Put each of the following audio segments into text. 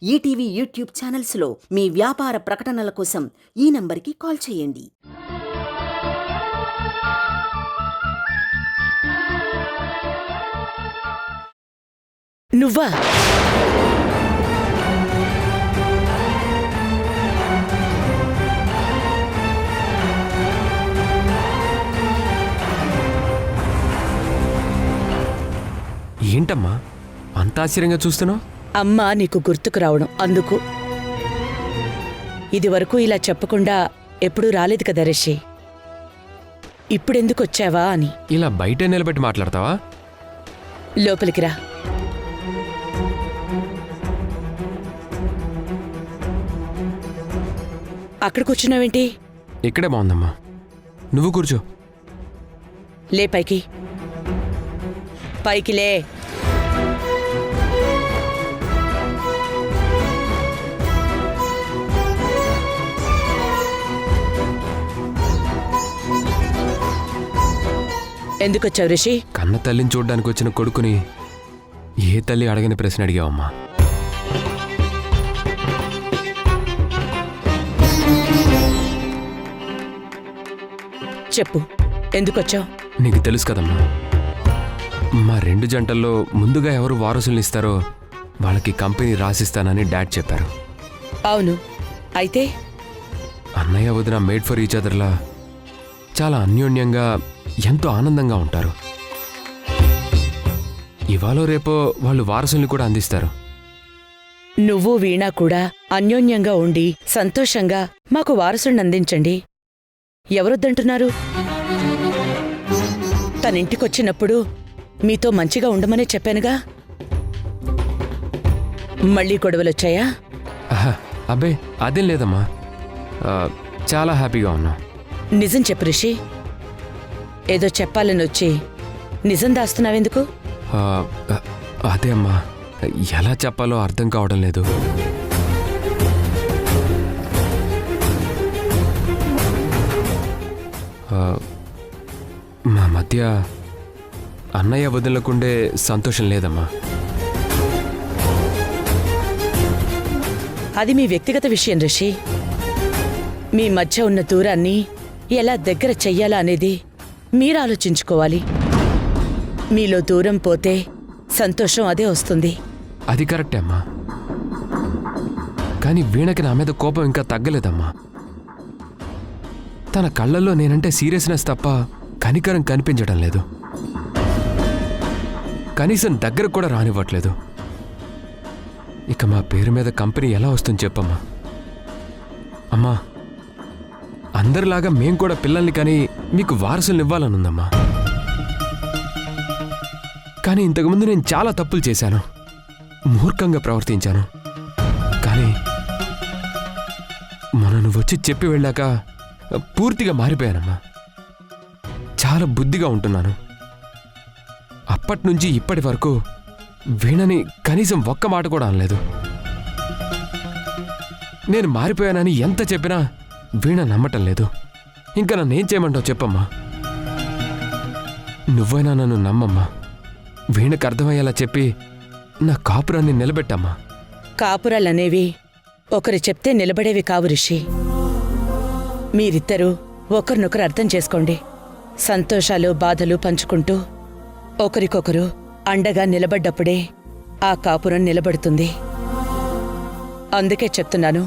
ETV YouTube ఛానల్స్లో మీ వ్యాపార ప్రకటనల కోసం ఈ నంబర్కి కాల్ చేయండి. నువ్వా? ఏంటమ్మా అంత ఆశ్చర్యంగా చూస్తున్నావు? అమ్మా నీకు గుర్తుకు రావడం అందుకు. ఇదివరకు ఇలా చెప్పకుండా ఎప్పుడూ రాలేదు కదా రిషి. ఇప్పుడెందుకొచ్చావా అని. ఇలా బయట నిలబెట్టి మాట్లాడతావా? లోపలికి రా. అక్కడ కూర్చున్నావేంటి? ఇక్కడే బాగుందమ్మా, నువ్వు కూర్చో. లే పైకి. పైకి లే. ఎందుకొచ్చావు రిషి? కన్న తల్లిని చూడ్డానికి వచ్చిన కొడుకుని ఏ తల్లి అడగని ప్రశ్న అడిగావమ్మా. చెప్పు, ఎందుకొచ్చావు? నీకు తెలుసు కదమ్మా, మా రెండు జంటల్లో ముందుగా ఎవరు వారసుల్ని ఇస్తారో వాళ్ళకి కంపెనీ రాసిస్తానని డాడ్ చెప్పారు. అవును, అయితే? అన్నయ్య వదిన మేడ్ ఫర్ ఈచ్ అదర్లా చాలా అన్యోన్యంగా ఎంతో ఆనందంగా ఉంటారు. ఇవాళ రేపో వాళ్ళు వారసుల్ని కూడా అందిస్తారు. నువ్వు వీణా కూడా అన్యోన్యంగా ఉండి సంతోషంగా మాకు వారసుని అందించండి. ఎవరొద్దంటున్నారు? తనింటికొచ్చినప్పుడు మీతో మంచిగా ఉండమనే చెప్పానుగా. మళ్ళీ గొడవలొచ్చాయా? అబ్బే అదేం లేదమ్మా, చాలా హ్యాపీగా ఉన్నా. నిజం చెప్పు రిషి. ఏదో చెప్పాలని వచ్చి నిజం దాస్తున్నావెందుకు? అదే అమ్మా, ఎలా చెప్పాలో అర్థం కావడం లేదు. మా మధ్య అన్నయ్య వదిలకుండే సంతోషం లేదమ్మా. అది మీ వ్యక్తిగత విషయం రిషి. మీ మధ్య ఉన్న దూరాన్ని ఎలా దగ్గర చెయ్యాలా అనేది మీరు ఆలోచించుకోవాలి. మీలో దూరం పోతే సంతోషం అదే వస్తుంది. అది కరెక్టే అమ్మా, కానీ వీణకి నా మీద కోపం ఇంకా తగ్గలేదమ్మా. తన కళ్ళల్లో నేనంటే సీరియస్నెస్ తప్ప కనికరం కనిపించడం లేదు. కనీసం దగ్గరకు కూడా రానివ్వట్లేదు. ఇక మా పేరు మీద కంపెనీ ఎలా వస్తుంది చెప్పమ్మా. అమ్మా, అందరిలాగా మేం కూడా పిల్లల్ని కానీ మీకు వారసుల్ని ఇవ్వాలనుందమ్మా. కానీ ఇంతకుముందు నేను చాలా తప్పులు చేశాను, మూర్ఖంగా ప్రవర్తించాను. కానీ మొన్న నువ్వు వచ్చి చెప్పి వెళ్ళాక పూర్తిగా మారిపోయానమ్మా. చాలా బుద్ధిగా ఉంటున్నాను. అప్పటినుంచి ఇప్పటి వరకు వీణని కనీసం ఒక్క మాట కూడా అనలేదు. నేను మారిపోయానని ఎంత చెప్పినా వీణ నమ్మటం లేదు. ఇంకా నన్నేం చేయమంటావు చెప్పమ్మా. నువ్వైనా నన్ను నమ్మమ్మా. వీణకు అర్థమయ్యేలా చెప్పి నా కాపురాన్ని నిలబెట్టమ్మా. కాపురాలనేవి ఒకరు చెప్తే నిలబడేవి కావు రిషి. మీరిద్దరూ ఒకరినొకరు అర్థం చేసుకోండి. సంతోషాలు బాధలు పంచుకుంటూ ఒకరికొకరు అండగా నిలబడ్డప్పుడే ఆ కాపురం నిలబడుతుంది. అందుకే చెప్తున్నాను,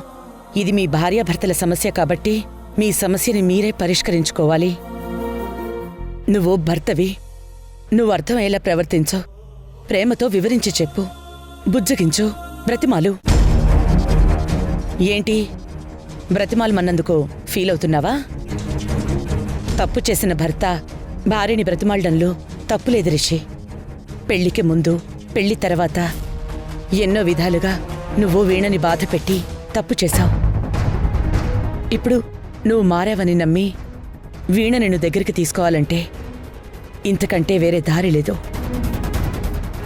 ఇది మీ భార్యాభర్తల సమస్య కాబట్టి మీ సమస్యని మీరే పరిష్కరించుకోవాలి. నువ్వు భర్తవి, నువ్వు అర్థమయ్యేలా ప్రవర్తించు. ప్రేమతో వివరించి చెప్పు, బుజ్జగించు, బ్రతిమాలు. ఏంటి బ్రతిమాలమన్నందుకు ఫీల్ అవుతున్నావా? తప్పు చేసిన భర్త భార్యని బ్రతిమాలడంలో తప్పులేదు రిషి. పెళ్లికి ముందు పెళ్లి తర్వాత ఎన్నో విధాలుగా నువ్వు వీణని బాధపెట్టి తప్పు చేశావు. ఇప్పుడు నువ్వు మారావని నమ్మి వీణ నిన్ను దగ్గరికి తీసుకోవాలంటే ఇంతకంటే వేరే దారి లేదు.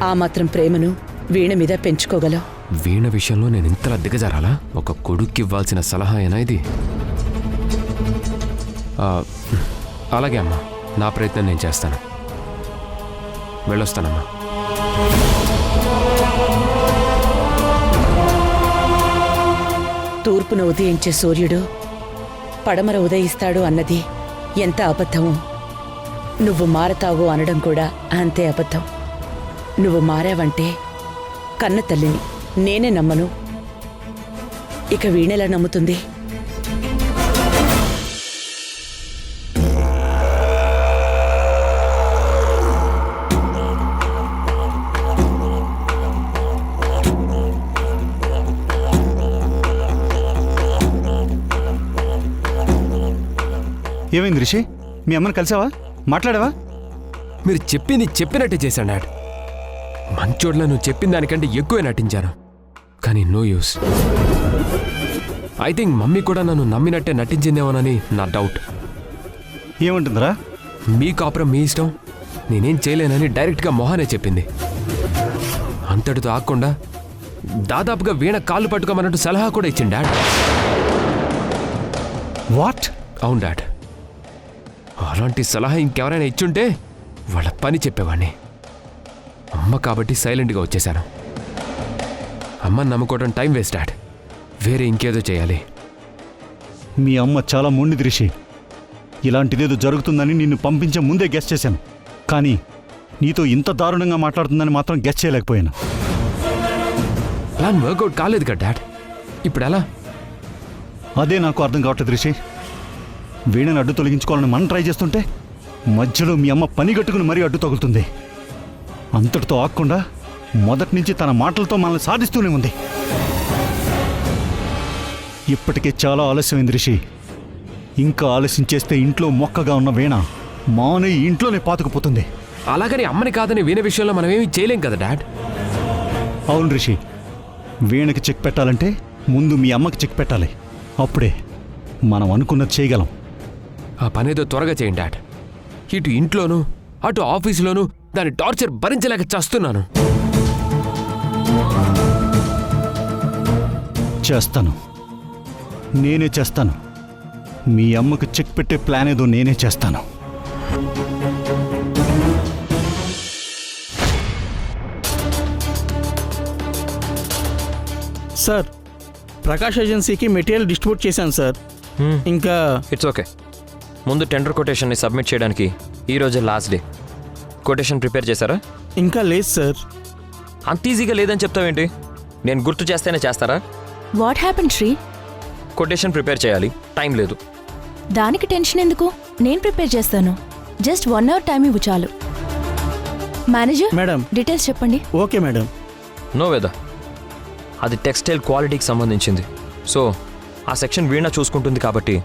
ఆ మాత్రం ప్రేమను వీణ మీద పెంచుకోగలవు. వీణ విషయంలో నేను ఇంతలా దిగజారాలా? ఒక కొడుక్కి ఇవ్వాల్సిన సలహా అయినా ఇది? అలాగే అమ్మా, నా ప్రయత్నం నేను చేస్తాను. వెళ్ళొస్తానమ్మా. తూర్పున ఉదయించే సూర్యుడు పడమర ఉదయిస్తాడు అన్నది ఎంత అబద్ధమో నువ్వు మారతావు అనడం కూడా అంతే అబద్ధం. నువ్వు మారావంటే కన్న తల్లిని నేనే నమ్మను. ఇక వీణెలా నమ్ముతుంది? ఏమైంది రిషి? మీ అమ్మని కలిసావా? మాట్లాడావా? మీరు చెప్పింది చెప్పినట్టే చేశాను డాడ్. మంచోడ్లా నువ్వు చెప్పిన దానికంటే ఎక్కువే నటించాను, కానీ no use. I think mummy కూడా నన్ను నమ్మినట్టే నటించిందేమోనని నా డౌట్. ఏమంటుందిరా? మీ కాపురం మీ ఇష్టం, నేనేం చేయలేనని డైరెక్ట్గా మొహానే చెప్పింది. అంతటితో ఆగకుండా దాదాపుగా వీణ కాళ్ళు పట్టుకోమన్నట్టు సలహా కూడా ఇచ్చింది డాడ్. వాట్? అవును డాడ్, అలాంటి సలహా ఇంకెవరైనా ఇచ్చుంటే వాళ్ళ పని చెప్పేవాడిని. అమ్మ కాబట్టి సైలెంట్గా వచ్చేశాను. అమ్మని నమ్ముకోవడం టైం వేస్ట్ డాడ్, వేరే ఇంకేదో చేయాలి. మీ అమ్మ చాలా మొండిది రిషి. ఇలాంటిదేదో జరుగుతుందని నిన్ను పంపించే ముందే గెస్ చేశాను, కానీ నీతో ఇంత దారుణంగా మాట్లాడుతుందని మాత్రం గెస్ చేయలేకపోయాను. ప్లాన్ వర్కౌట్ కాలేదు కదా డాడ్, ఇప్పుడు ఎలా? అదే నాకు అర్థం కావట్లేదు రిషి. వీణని అడ్డు తొలగించుకోవాలని మనం ట్రై చేస్తుంటే మధ్యలో మీ అమ్మ పని కట్టుకుని మరీ అడ్డు తగులుతుంది. అంతటితో ఆగకుండా మొదటి నుంచి తన మాటలతో మనల్ని సాధిస్తూనే ఉంది. ఇప్పటికే చాలా ఆలస్యమైంది రిషి. ఇంకా ఆలస్యం చేస్తే ఇంట్లో మొక్కగా ఉన్న వీణ మానే ఇంట్లోనే పాతుకుపోతుంది. అలాగని అమ్మని కాదని వీణ విషయంలో మనం ఏమీ చేయలేం కదా డాడ్. అవును రిషి, వీణకి చెక్ పెట్టాలంటే ముందు మీ అమ్మకి చెక్ పెట్టాలి. అప్పుడే మనం అనుకున్నది చేయగలం. ఆ పనేదో త్వరగా చేయండి డాడ్. ఇటు ఇంట్లోనూ అటు ఆఫీసులోనూ దాని టార్చర్ భరించలేక చేస్తున్నాను. చేస్తాను, నేనే చేస్తాను. మీ అమ్మకు చెక్ పెట్టే ప్లాన్ ఏదో నేనే చేస్తాను. సార్, ప్రకాష్ ఏజెన్సీకి మెటీరియల్ డిస్ట్రిబ్యూట్ చేశాను సార్. ఇంకా ఇట్స్ ఓకే. ముందు టెండర్ కొటేషన్ని సబ్మిట్ చేయడానికి ఈరోజే లాస్ట్ డే. కొటేషన్ ప్రిపేర్ చేశారా? ఇంకా లేదు సార్. అంత ఈజీగా లేదని చెప్తావేంటి? నేను గుర్తు చేస్తేనే చేస్తారా? What happen Sri? Quotation prepare చేయాలి, టైం లేదు. దానికి టెన్షన్ ఎందుకు? నేను ప్రిపేర్ చేస్తాను. జస్ట్ 1 hour టైం ఇవ్వు చాలు. Manager madam. డీటెయిల్స్ చెప్పండి. Okay madam. నో వేదా, అది టెక్స్టైల్ క్వాలిటీకి సంబంధించింది. సో ఆ సెక్షన్ వీణ చూసుకుంటుంది కాబట్టి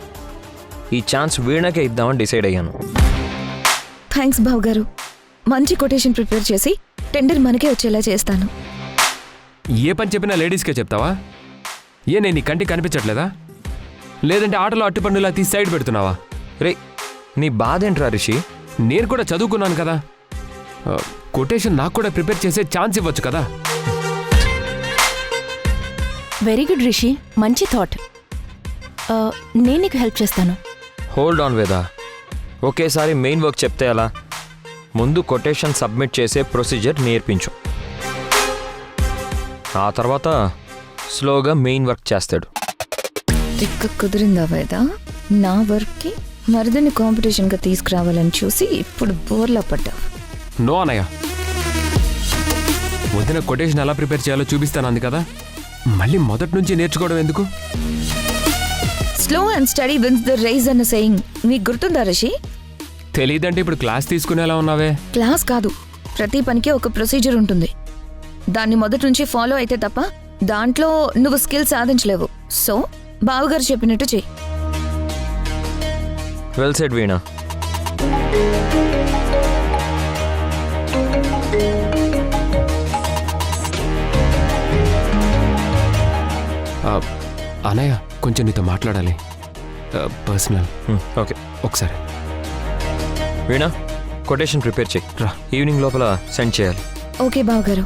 ఈ ఛాన్స్ వీణకే ఇద్దామని డిసైడ్ అయ్యాను. థ్యాంక్స్ బావ్ గారు. మంచి కొటేషన్ ప్రిపేర్ చేసి టెండర్ మనకే వచ్చేలా చేస్తాను. ఏ పని చెప్పినా లేడీస్కే చెప్తావా? ఏ నేను నీ కంటికి కనిపించట్లేదా? లేదంటే ఆటలో అట్టుపండులా తీసి సైడ్ పెడుతున్నావా? రే, నీ బాధ ఏంట్రా రిషి? నేను కూడా చదువుకున్నాను కదా, కొటేషన్ నాకు కూడా ప్రిపేర్ చేసే ఛాన్స్ ఇవ్వచ్చు కదా. వెరీ గుడ్ రిషి, మంచి థాట్. నేను నీకు హెల్ప్ చేస్తాను. హోల్డ్ ఆన్ వేదా, ఒకేసారి మెయిన్ వర్క్ చెప్తే ఎలా? ముందు కొటేషన్ సబ్మిట్ చేసే ప్రొసీజర్ నేర్పించు, ఆ తర్వాత స్లోగా మెయిన్ వర్క్ చేస్తాడు. తిక్క కుదిరిందా వేదా? నా వర్క్కి మరిదని కాంపిటీషన్గా తీసుకురావాలని చూసి ఇప్పుడు బోర్లా పడ్డావు. నో అనయ్య, వదిన కొటేషన్ ఎలా ప్రిపేర్ చేయాలో చూపిస్తాను అంది కదా, మళ్ళీ మొదటి నుంచి నేర్చుకోవడం ఎందుకు? Slow and steady wins the race అన్న సెయింగ్ మీకు గుర్తుందా రిషి? తెలియదంటే ఇప్పుడు క్లాస్ తీసుకునేలా ఉన్నావే. క్లాస్ కాదు, ప్రతి పనికి ఒక ప్రొసీజర్ ఉంటుంది. దాన్ని మొదటి నుంచి ఫాలో అయితే తప్ప దాంట్లో నువ్వు స్కిల్ సాధించలేవు. సో బావగారు చెప్పినట్టు చెయ్యి. వెల్ సెడ్ వీణ. అనయ్య, కొంచెం నీతో మాట్లాడాలి, పర్సనల్. ఓకే, ఒకసారి వీణ కొటేషన్ ప్రిపేర్ చేయి. రా. ఈవినింగ్ లోపల సెండ్ చేయాలి. ఓకే బావగారు.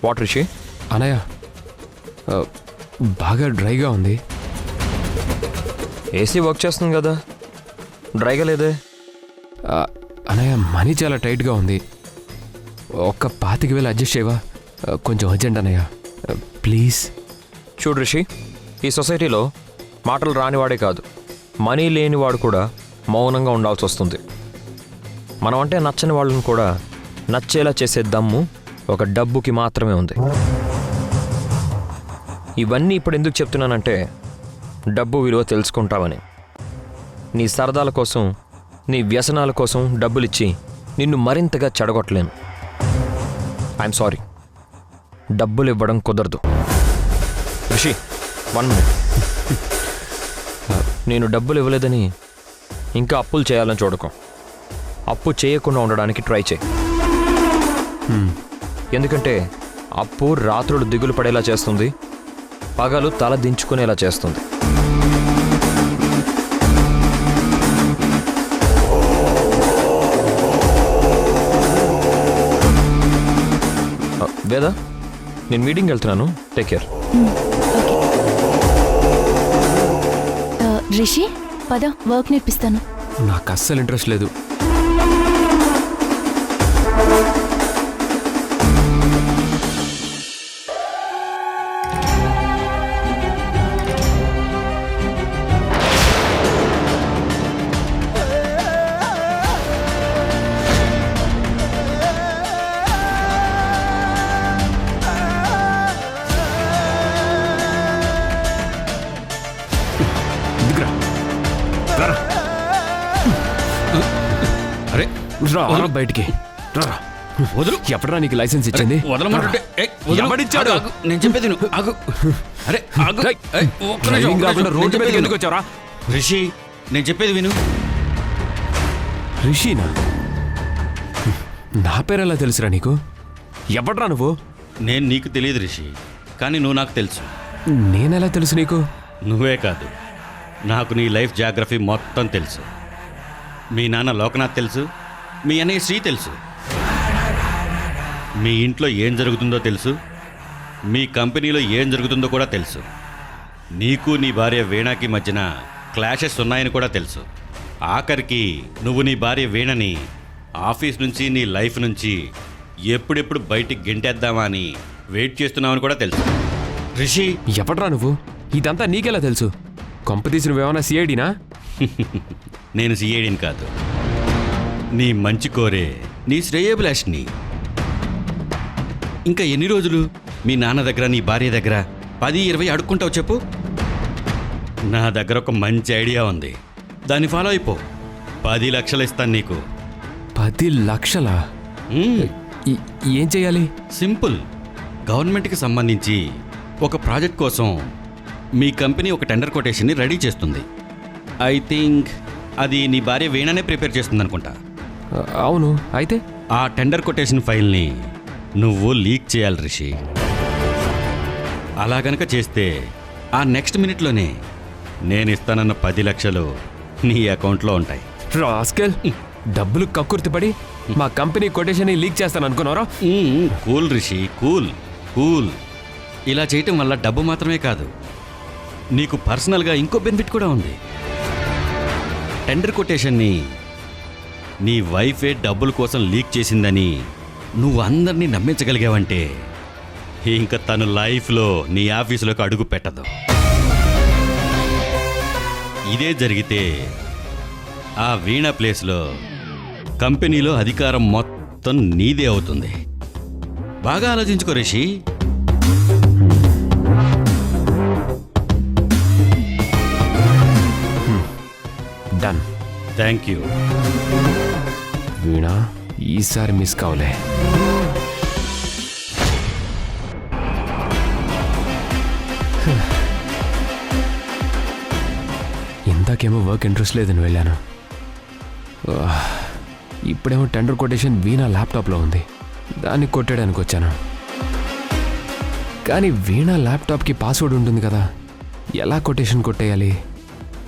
వాట్ రిషి? అనయ్య, బాగా డ్రైగా ఉంది. ఏసీ వర్క్ చేస్తుంది కదా, డ్రైగా లేదే. అన్నయ్య మనీ చాలా టైట్గా ఉంది. ఒక్క 25,000 అడ్జస్ట్ చేయవా? కొంచెం అర్జెంట్ అన్నయ్య, ప్లీజ్. చూడు రిషి, ఈ సొసైటీలో మాటలు రానివాడే కాదు, మనీ లేనివాడు కూడా మౌనంగా ఉండాల్సి వస్తుంది. మనం అంటే నచ్చని వాళ్ళని కూడా నచ్చేలా చేసే దమ్ము ఒక డబ్బుకి మాత్రమే ఉంది. ఇవన్నీ ఇప్పుడు ఎందుకు చెప్తున్నానంటే డబ్బు విలువ తెలుసుకుంటావని. నీ సరదాల కోసం, నీ వ్యసనాల కోసం డబ్బులిచ్చి నిన్ను మరింతగా చెడగొట్టలేను. ఐఎమ్ సారీ, డబ్బులు ఇవ్వడం కుదరదు. రిషి, 1 minute. నేను డబ్బులు ఇవ్వలేదని ఇంకా అప్పులు చేయాలని చూడకు. అప్పు చేయకుండా ఉండడానికి ట్రై చేయి. ఎందుకంటే అప్పు రాత్రులు దిగులు పడేలా చేస్తుంది, పగలు తల దించుకునేలా చేస్తుంది. వేదా, నేను మీటింగ్కి వెళ్తున్నాను. Take care. రిషి, పద, వర్క్ నేర్పిస్తాను. నాకు అస్సలు ఇంట్రెస్ట్ లేదు. అరే రా బయటికి రా. వదులు. ఎప్పుడరా నీకు లైసెన్స్ ఇచ్చింది? వదలమంటుంటే ఎవడిచ్చాడు? నేను చెప్పేది నువ్వు ఆగు. అరే ఆగు. డ్రైవింగ్ కాకుండా రోడ్డు మీదకి ఎందుకు వచ్చారా? రిషి, నేను చెప్పేది విను. రిషినా? నా పేరు ఎలా తెలుసురా నీకు? ఎవడ్రా నువ్వు? నేను నీకు తెలియదు రిషి, కానీ నువ్వు నాకు తెలుసు. నేనెలా తెలుసు నీకు? నువ్వే కాదు, నాకు నీ లైఫ్ జాగ్రఫీ మొత్తం తెలుసు. మీ నాన్న లోకనాథ్ తెలుసు, మీ అన్నయ్య శ్రీ తెలుసు, మీ ఇంట్లో ఏం జరుగుతుందో తెలుసు, మీ కంపెనీలో ఏం జరుగుతుందో కూడా తెలుసు. నీకు నీ భార్య వీణాకి మధ్యన క్లాషెస్ ఉన్నాయని కూడా తెలుసు. ఆఖరికి నువ్వు నీ భార్య వీణని ఆఫీస్ నుంచి, నీ లైఫ్ నుంచి ఎప్పుడెప్పుడు బయటికి గెంటేద్దామా అని వెయిట్ చేస్తున్నావని కూడా తెలుసు. రిషి, ఎవడ్రా నువ్వు? ఇదంతా నీకెలా తెలుసు? కొంపతీసి నువ్వేమన్నా సిఐడినా? నేను సిఐడిని కాదు, నీ మంచి కోరే నీ శ్రేయోభిలాషిని. ఇంకా ఎన్ని రోజులు మీ నాన్న దగ్గర, నీ భార్య దగ్గర 10-20 అడుక్కుంటావు చెప్పు? నా దగ్గర ఒక మంచి ఐడియా ఉంది, దాన్ని ఫాలో అయిపో. 10 లక్షలు ఇస్తాను నీకు. 10 లక్షలా? ఏం చేయాలి? సింపుల్. గవర్నమెంట్కి సంబంధించి ఒక ప్రాజెక్ట్ కోసం మీ కంపెనీ ఒక టెండర్ కొటేషన్ని రెడీ చేస్తుంది. ఐ థింక్ అది నీ భార్య వీణనే ప్రిపేర్ చేస్తుంది అనుకుంటా. అవును, అయితే ఆ టెండర్ కొటేషన్ ఫైల్ని నువ్వు లీక్ చేయాలి రిషి. అలా గనక చేస్తే ఆ నెక్స్ట్ మినిట్లోనే నేను ఇస్తానన్న 10 లక్షలు నీ అకౌంట్లో ఉంటాయి. రాస్కెల్, డబ్బులు కక్కుర్తిపడి మా కంపెనీ కొటేషన్ లీక్ చేస్తాను అనుకున్నారా? Cool Rishi, cool cool. ఇలా చేయటం వల్ల డబ్బు మాత్రమే కాదు, నీకు పర్సనల్గా ఇంకో బెనిఫిట్ కూడా ఉంది. టెండర్ కొటేషన్ని నీ వైఫే డబ్బుల కోసం లీక్ చేసిందని నువ్వు అందరినీ నమ్మించగలిగావంటే ఇంకా తను లైఫ్లో నీ ఆఫీసులోకి అడుగు పెట్టదు. ఇదే జరిగితే ఆ వీణ ప్లేస్లో కంపెనీలో అధికారం మొత్తం నీదే అవుతుంది. బాగా ఆలోచించుకో Rishi. Done. Thank you. Veena, ఈసారి మిస్ కావులే. ఇందాకేమో వర్క్ ఇంట్రెస్ట్ లేదని వెళ్ళాను, ఇప్పుడేమో టెండర్ కొటేషన్ వీణా ల్యాప్టాప్లో ఉంది, దాన్ని కొట్టడానికి వచ్చాను. కానీ వీణా ల్యాప్టాప్కి పాస్వర్డ్ ఉంటుంది కదా, ఎలా కొటేషన్ కొట్టేయాలి?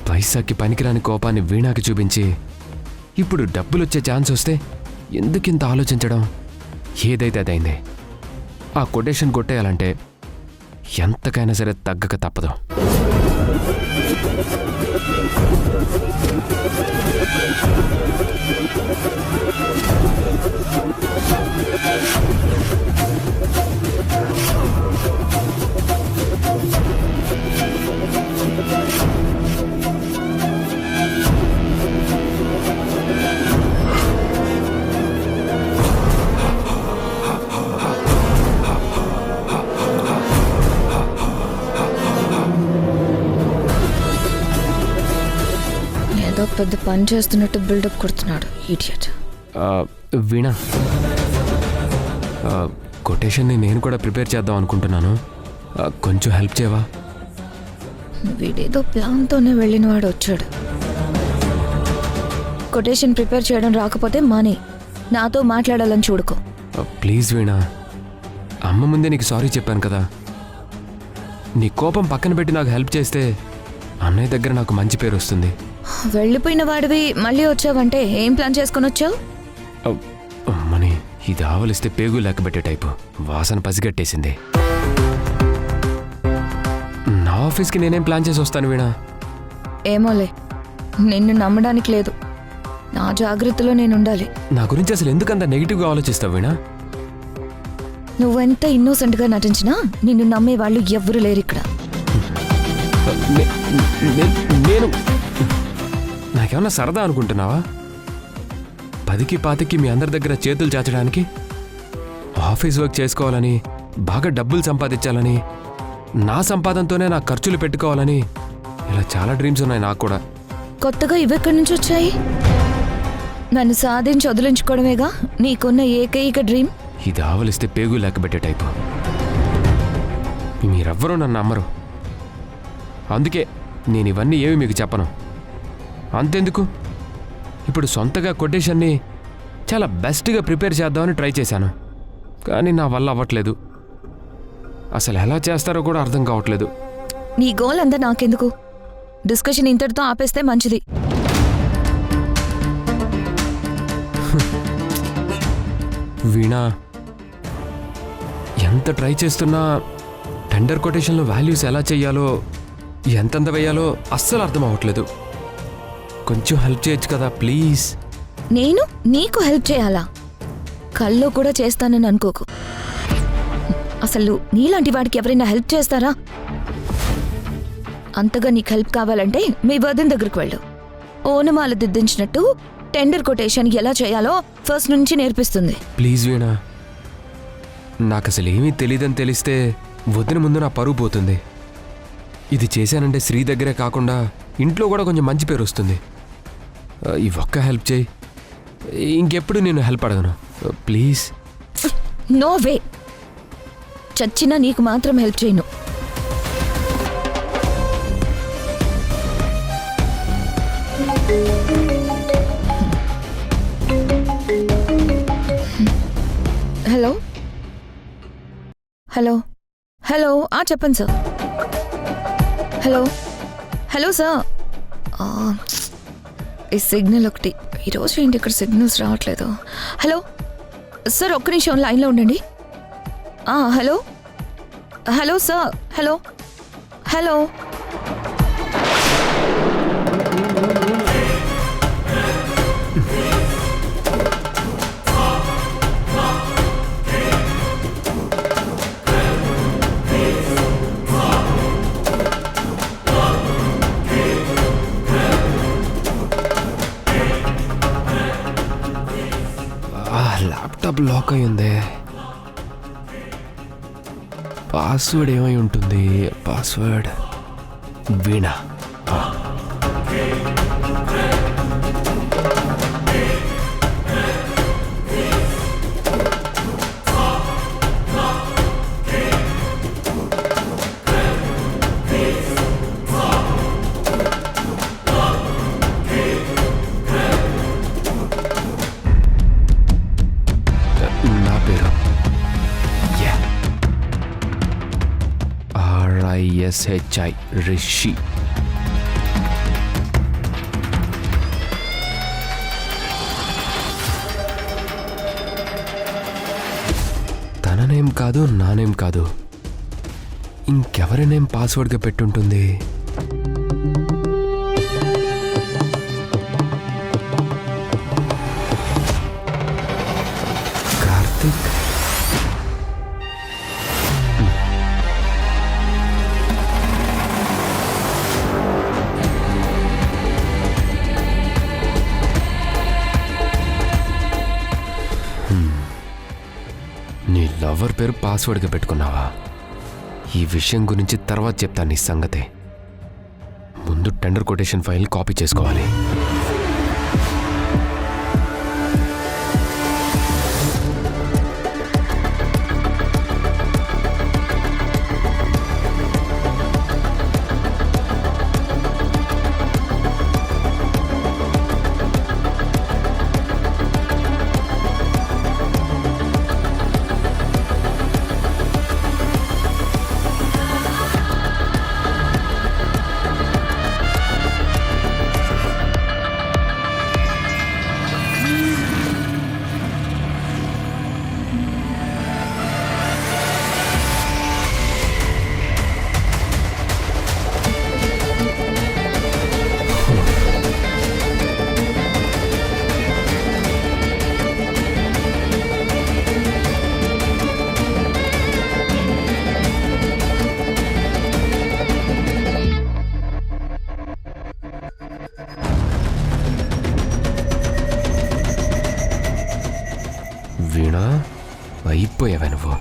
పైసాకి పనికిరాని కోపాన్ని వీణాకి చూపించి ఇప్పుడు డబ్బులు వచ్చే ఛాన్స్ వస్తే ఎందుకింత ఆలోచించడం? ఏదైతే అదైంది. ఆ కొటేషన్ కొట్టేయాలంటే ఎంతకైనా సరే తగ్గక తప్పదు. ఏదో పెద్ద పని చేస్తున్నట్టు బిల్డప్ కొడుతున్నాడు ఇడియట్. వీణ, కొటేషన్ని నేను కూడా ప్రిపేర్ చేద్దాం అనుకుంటున్నాను. కొంచెం హెల్ప్ చేయవా? వీడేదో ప్లాన్తోనే వెళ్ళిన వాడు వచ్చాడు. కొటేషన్ ప్రిపేర్ చేయడం రాకపోతే మానే, నాతో మాట్లాడాలని చూడుకో. ప్లీజ్ వీణ, అమ్మ ముందే నీకు సారీ చెప్పాను కదా. నీ కోపం పక్కన పెట్టి నాకు హెల్ప్ చేస్తే అన్నయ్య దగ్గర నాకు మంచి పేరు వస్తుంది. వెళ్ళిపోయిన వాడివి మళ్ళీ వచ్చావంటే ఏం ప్లాన్ చేసుకొని వచ్చావు? అమ్మని, ఇది ఆవలిస్తే పేగు లెక్కబెట్టే టైపు. వాసన పసిగట్టేసింది. నా ఆఫీస్కి నేనేం ప్లాన్ చేసి వస్తాను వీణ? ఏమోలే, నిన్ను నమ్మడానికి లేదు. నా జాగ్రత్తలో నేను ఉండాలి. నా గురించి అసలు ఎందుకంత నెగిటివ్గా ఆలోచిస్తావు వీణ? నువ్వెంత ఇన్నోసెంట్గా నటించినా నిన్ను నమ్మే వాళ్ళు ఎవ్వరూ లేరు ఇక్కడ. నేను నాకేమన్నా సరదా అనుకుంటున్నావా? 10కి 20కి మీ అందరి దగ్గర చేతులు చాచడానికి, ఆఫీస్ వర్క్ చేసుకోవాలని, బాగా డబ్బులు సంపాదించాలని, నా సంపాదనతోనే నా ఖర్చులు పెట్టుకోవాలని ఇలా చాలా డ్రీమ్స్ ఉన్నాయి నాకు కూడా. కొత్తగా ఇవెక్కడి నుంచి వచ్చాయి? నన్ను సాధించి వదిలించుకోవడమేగా నీకున్న ఏకైక డ్రీమ్. ఇది ఆవలిస్తే పేగు లెక్కబెట్టే టైపు. మీరెవ్వరూ నన్ను నమ్మరు. అందుకే నేను ఇవన్నీ ఏమి మీకు చెప్పను. అంతెందుకు, ఇప్పుడు సొంతగా కొటేషన్ని చాలా బెస్ట్గా ప్రిపేర్ చేద్దామని ట్రై చేశాను. కానీ నా వల్ల అవ్వట్లేదు. అసలు ఎలా చేస్తారో కూడా అర్థం కావట్లేదు. నీ గోల్ అంతా నాకెందుకు? డిస్కషన్ ఇంతటితో ఆపేస్తే మంచిది. వీణా, ఎంత ట్రై చేస్తున్నా టెండర్ కొటేషన్లో వాల్యూస్ ఎలా చెయ్యాలో, ఎంతెంత వేయాలో అస్సలు అర్థం అవ్వట్లేదు. కొంచెం హెల్ప్ చేయొచ్చు కదా ప్లీజ్? నేను నీకు హెల్ప్ చేయాలా? కల్లో కూడా చేస్తానని అనుకోకు. అసలు నీలాంటి వాడికి ఎవరైనా హెల్ప్ చేస్తారా? అంతగా నీకు హెల్ప్ కావాలంటే మీ వదిన దగ్గరికి వెళ్ళు. ఓనమాల దిద్దించినట్టు టెండర్ కొటేషన్ ఎలా చేయాలో ఫస్ట్ నుంచి నేర్పిస్తుంది. ప్లీజ్ వీణా, నాకు అసలు ఏమీ తెలియదని తెలిస్తే వదిన ముందు నా పరువు పోతుంది. ఇది చేశానంటే శ్రీ దగ్గరే కాకుండా ఇంట్లో కూడా కొంచెం మంచి పేరు వస్తుంది. ఈ ఒక్క హెల్ప్ చేయి, ఇంకెప్పుడు నేను హెల్ప్ అడగను ప్లీజ్. నో వే, చచ్చినా నీకు మాత్రం హెల్ప్ చేయను. హలో హలో హలో చెప్పండి సార్. హలో హలో సార్, ఈ సిగ్నల్ ఒకటి ఈరోజు ఏంటి ఇక్కడ సిగ్నల్స్ రావట్లేదు. హలో సార్, ఒక్క నిమిషం లైన్లో ఉండండి. Hello hello sir, hello hello. Laptop lock అయి ఉంది. పాస్వర్డ్ ఏమై ఉంటుంది? పాస్వర్డ్ వీణ. నా పేరు RISHI, రిషి. తన నేమ్ కాదు, నా నేమ్ కాదు, ఇంకెవరి నేమ్ పాస్వర్డ్గా పెట్టుంటుంది? కార్తిక్. నీ లవర్ పేరు పాస్వర్డ్గా పెట్టుకున్నావా? ఈ విషయం గురించి తర్వాత చెప్తాను నీ సంగతే. ముందు టెండర్ కొటేషన్ ఫైల్ కాపీ చేసుకోవాలి. వీణా అయిపోయావా నువ్వు?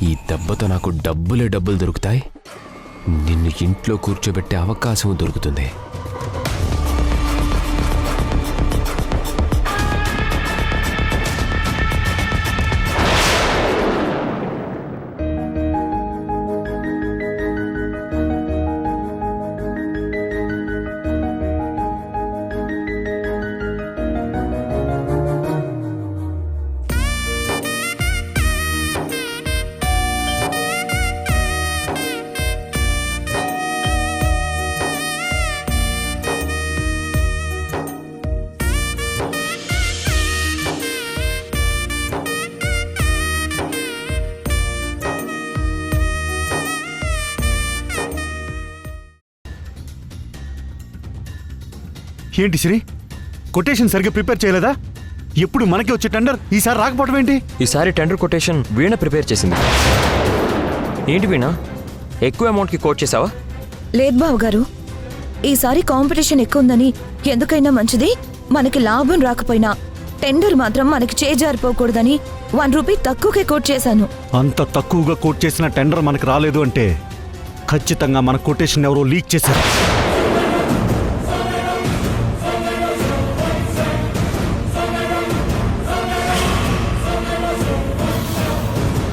ఈ దెబ్బతో నాకు డబ్బులే డబ్బులు దొరుకుతాయి, నిన్ను ఇంట్లో కూర్చోబెట్టే అవకాశం దొరుకుతుంది. ఏంటి శ్రీ, కొటేషన్ సరిగ్గా ప్రిపేర్ చేయలేదా? ఎప్పుడు మనకి వచ్చే టెండర్ ఈసారి రాకపోవడం ఏంటి? ఈసారి టెండర్ కొటేషన్ వీణ ప్రిపేర్ చేసింది. ఏంటి వీణ, ఎక్కువ అమౌంట్కి కోట్ చేసావా? లేదు బాబు గారు, ఈసారి కాంపిటీషన్ ఎక్కువ ఉందని ఎందుకైనా మంచిది మనకి లాభం రాకపోయినా టెండర్ మాత్రం మనకి చేజారిపోకూడదని 1 రూపీ తక్కువకే కోట్ చేశాను. అంత తక్కువగా కోట్ చేసిన టెండర్ మనకు రాలేదు అంటే ఖచ్చితంగా మన కొటేషన్ ఎవరో లీక్ చేశారు.